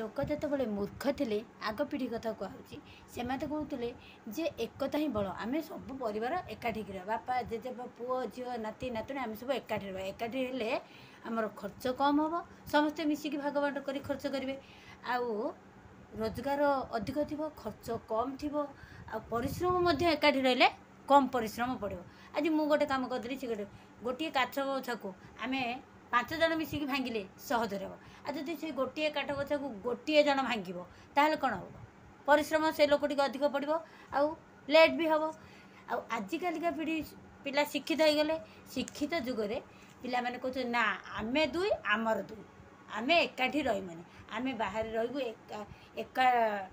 लोक जिते मूर्ख थे आग पीढ़ी कथा कहूँ से कहते जे एकता ही बल आम सब परिवार एकाठी रहा बापा जेजे पुओ झील नाती नातुणी आम सब एकाठी रहा एकाठी हेले आमर खर्च कम हम समस्ते मिसिकी भाग बांट कर खर्च करेंगे आउ रोजगार अधिक थी खर्च कम थी परिश्रम एकाठी रही कम परिश्रम पड़ो आज मु गोटे कम करदेली से गोटे काठ गछ को आम 5 जन मिसिकी भांगिले सहज रहा आ जब से गोटे काठ गछ को गोटे जन भांग ताहले कौन हम परिश्रम से लोक अधिक पड़ो आउ लेट भी हम आजिकालिका पीढ़ी पिला शिक्षित हो गले शिक्षित जुगरे पिला माने कहते ना आमे दुई आमर दुई आमे एकाठी रहीमुनि आमे बाहर रहबू एका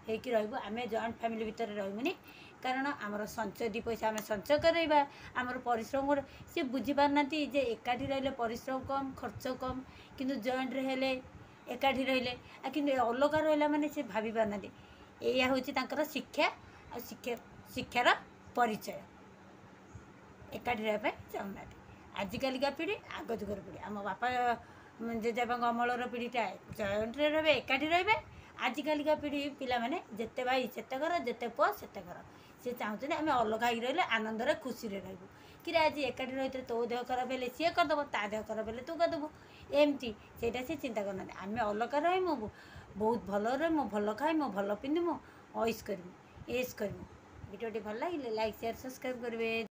होइकी रहबू आमे जॉइंट फैमिली भितर रहमुनि कारण आमर संचय दी पैसा आम संचय करवा आमर परिश्रम सी बुझी पारना जे एकाठी रहिले परिश्रम कम खर्च कम किंतु जॉइंट रहे एकाठी रहिले कि अलग रहा माने से भाभी पारना या हूँ शिक्षा आ शिक्षार परिचय एकाठी रहा चाहूना आजिकालिका पीढ़ी आग जुगर पीढ़ी आम बापा जेजेबापा अमलर पीढ़ीटा जॉइंट रे एकाठी रे आजिकालिका पीढ़ी पिला माने जेते भाई सेते घर जेते पुआ सेते घर सी चाहते आम अलग हो रही आनंद खुशी रहबू कि आज एकाठी रही तो देह खराब है सी करदेव ता देह खराब है तू करदेव एमती से चिंता करना आम अलग रही बहुत भल रही भल खाई भल पिंधमु ऐश करमु भिडियोटी भल लगे लाइक शेयर सब्सक्राइब करेंगे।